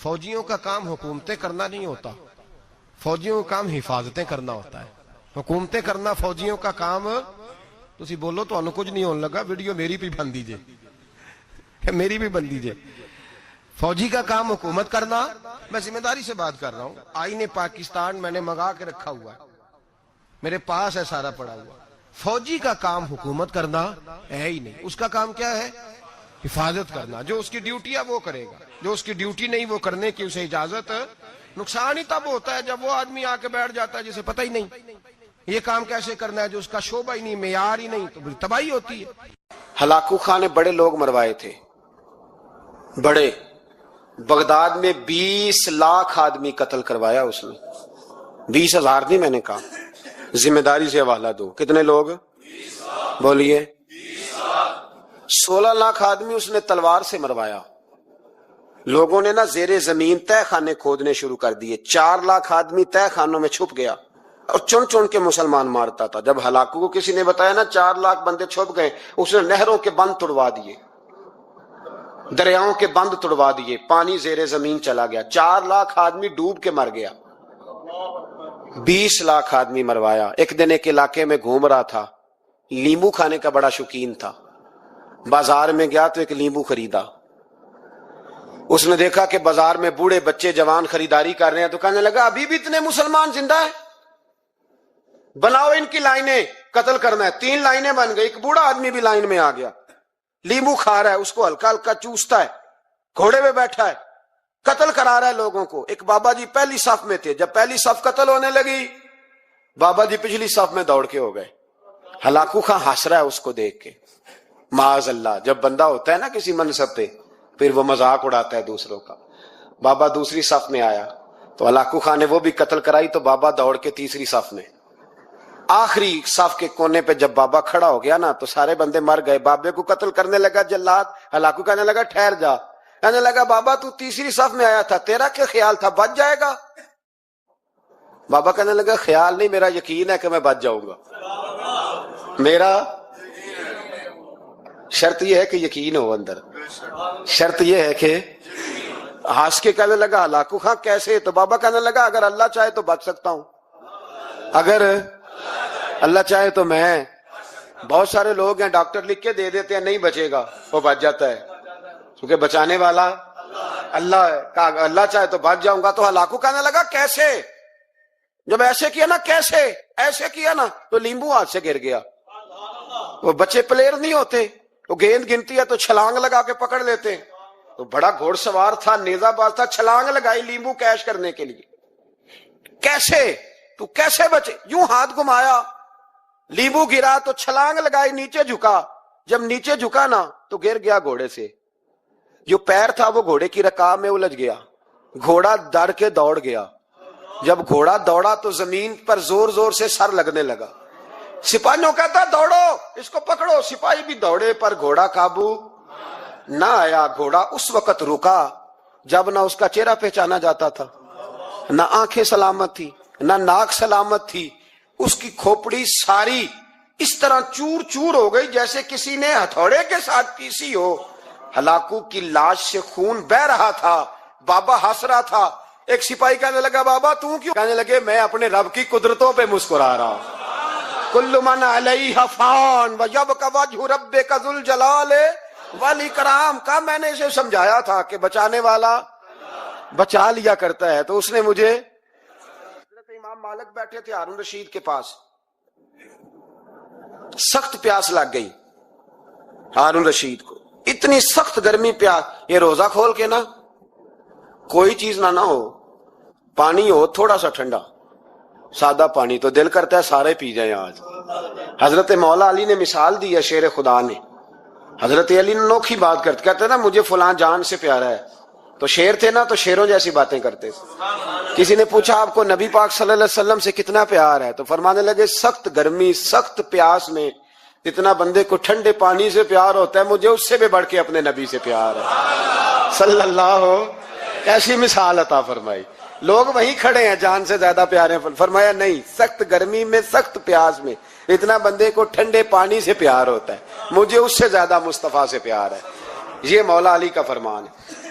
فوجیوں کا کام حکومتیں کرنا نہیں ہوتا، فوجیوں کا کام حفاظتیں کرنا ہوتا ہے۔ حکومتیں کرنا فوجیوں کا کام، تسی بولو تو انو کچھ نہیں ہونے لگا، ویڈیو میری بھی بن دیجئے، میری بھی بن دیجئے۔ فوجی کا کام حکومت کرنا، میں ذمہ داری سے بات کر رہا ہوں، آئین پاکستان میں نے منگا کے رکھا ہوا ہے، میرے پاس ہے سارا پڑا ہوا۔ فوجی کا کام حکومت کرنا ہے ہی نہیں، اس کا کام کیا ہے؟ حفاظت کرنا۔ جو اس کی ڈیوٹی ہے وہ کرے گا، جو اس کی ڈیوٹی نہیں وہ کرنے کی اسے اجازت۔ نقصان ہی تب ہوتا ہے جب وہ آدمی آ کے بیٹھ جاتا ہے جسے پتہ ہی نہیں یہ کام کیسے کرنا ہے، جو اس کا شعبہ ہی نہیں، معیار ہی نہیں، تو تباہی ہوتی ہے۔ ہلاکو خان نے بڑے لوگ مروائے تھے، بڑے۔ بغداد میں 20 لاکھ آدمی قتل کروایا اس نے، 20,000 نہیں، میں نے کہا، ذمہ داری سے حوالہ دو، کتنے لوگ بولیے؟ 16 لاکھ آدمی اس نے تلوار سے مروایا۔ لوگوں نے نا زیر زمین تہ خانے کھودنے شروع کر دیے، 4 لاکھ آدمی تہ خانوں میں چھپ گیا اور چن چن کے مسلمان مارتا تھا۔ جب ہلاکو کو کسی نے بتایا نا 4 لاکھ بندے چھپ گئے، اس نے نہروں کے بند توڑوا دیے، دریاؤں کے بند توڑوا دیے، پانی زیر زمین چلا گیا، 4 لاکھ آدمی ڈوب کے مر گیا۔ 20 لاکھ آدمی مروایا۔ ایک دن ایک علاقے میں گھوم رہا تھا، لیمبو کھانے کا بڑا شوقین تھا، بازار میں گیا تو ایک لیمبو خریدا۔ اس نے دیکھا کہ بازار میں بوڑھے بچے جوان خریداری کر رہے ہیں، تو کہنے لگا ابھی بھی اتنے مسلمان زندہ ہیں، بناؤ ان کی لائنیں، قتل کرنا ہے۔ 3 لائنیں بن گئی، ایک بوڑھا آدمی بھی لائن میں آ گیا، لیمبو کھا رہا ہے، اس کو ہلکا ہلکا چوستا ہے، گھوڑے پہ بیٹھا ہے، قتل کرا رہا ہے لوگوں کو۔ ایک بابا جی پہلی صف میں تھے، جب پہلی صف قتل ہونے لگی، بابا جی پچھلی صف میں دوڑ کے ہو گئے۔ ہلاکو خان ہنس رہا ہے اس کو دیکھ کے، معاذ اللہ، جب بندہ ہوتا ہے نا کسی منصب پہ پھر وہ مذاق اڑاتا ہے دوسروں کا۔ بابا دوسری صف میں آیا تو ہلاکو خان نے وہ بھی قتل کرائی، تو بابا دوڑ کے تیسری صف میں۔ آخری صف کے کونے پہ جب بابا کھڑا ہو گیا نا تو سارے بندے مر گئے۔ بابے کو قتل کرنے لگا جلاد، ہلاکو کہنے لگا ٹھہر جا، کہنے لگا بابا تو تیسری صف میں آیا تھا، تیرا کیا خیال تھا بچ جائے گا؟ بابا کہنے لگا خیال نہیں، میرا یقین ہے کہ میں بچ جاؤں گا، میرا شرط یہ ہے کہ یقین ہو اندر، شرط یہ ہے کہ ہنس کے کہنے لگا ہلاکو خان کیسے؟ تو بابا کہنے لگا اگر اللہ چاہے تو بچ سکتا ہوں، اگر اللہ چاہے تو میں۔ بہت سارے لوگ ہیں ڈاکٹر لکھ کے دے دیتے ہیں نہیں بچے گا، وہ بچ جاتا ہے کیونکہ بچانے والا اللہ ہے، کہا اللہ چاہے تو بچ جاؤں گا۔ تو ہلاکو کہنے لگا کیسے؟ جب ایسے کیا نا، کیسے ایسے کیا نا، تو لیمبو ہاتھ سے گر گیا۔ وہ بچے پلیئر نہیں ہوتے، وہ گیند گنتی ہے تو چھلانگ لگا کے پکڑ لیتے، تو بڑا گھوڑ سوار تھا، نیزہ باز تھا، چھلانگ لگائی لیمبو کیش کرنے کے لیے۔ کیسے؟ تو کیسے بچے؟ یوں ہاتھ گھمایا، لیمبو گرا تو چھلانگ لگائی، نیچے جھکا، جب نیچے جھکا نا تو گر گیا گھوڑے سے۔ جو پیر تھا وہ گھوڑے کی رکاب میں الجھ گیا، گھوڑا ڈر کے دوڑ گیا۔ جب گھوڑا دوڑا تو زمین پر زور زور سے سر لگنے لگا۔ سپاہیوں کہتا دوڑو اس کو پکڑو، سپاہی بھی دوڑے پر گھوڑا قابو نہ آیا۔ گھوڑا اس وقت رکا جب نہ اس کا چہرہ پہچانا جاتا تھا، نہ آنکھیں سلامت تھی، نہ ناک سلامت تھی، اس کی کھوپڑی ساری اس طرح چور چور ہو گئی جیسے کسی نے ہتھوڑے کے ساتھ پیسی ہو۔ ہلاکو کی لاش سے خون بہ رہا تھا، بابا ہنس رہا تھا۔ ایک سپاہی کہنے لگا بابا تو کیوں؟ کہنے لگے میں اپنے رب کی قدرتوں پہ مسکرا رہا ہوں۔ کل من علیہ فان ویبقی وجہ ربک ذو الجلال والاکرام۔ کا میں نے اسے سمجھایا تھا کہ بچانے والا بچا لیا کرتا ہے، تو اس نے مجھے۔ حضرت امام مالک بیٹھے تھے ہارون رشید کے پاس، سخت پیاس لگ گئی ہارون رشید کو، اتنی سخت گرمی پیاس، یہ روزہ کھول کے نا کوئی چیز نہ ہو، پانی ہو تھوڑا سا ٹھنڈا سادہ پانی، تو دل کرتا ہے سارے پی جائیں آج۔ حضرت مولا علی نے مثال دی ہے، شیر خدا نے، حضرت علی نے انوکھی بات کرتے، کہتے ہیں نا مجھے فلاں جان سے پیارا ہے، تو شیر تھے نا تو شیروں جیسی باتیں کرتے تھے۔ کسی نے پوچھا آپ کو نبی پاک صلی اللہ علیہ وسلم سے کتنا پیار ہے، تو فرمانے لگے سخت گرمی سخت پیاس میں جتنا بندے کو ٹھنڈے پانی سے پیار ہوتا ہے مجھے اس سے بھی بڑھ کے اپنے نبی سے پیار ہے صلی اللہ ہو۔ ایسی مثال عطا فرمائی، لوگ وہیں کھڑے ہیں جان سے زیادہ پیارے ہیں، فرمایا نہیں، سخت گرمی میں سخت پیاس میں اتنا بندے کو ٹھنڈے پانی سے پیار ہوتا ہے مجھے اس سے زیادہ مصطفیٰ سے پیار ہے۔ یہ مولا علی کا فرمان ہے۔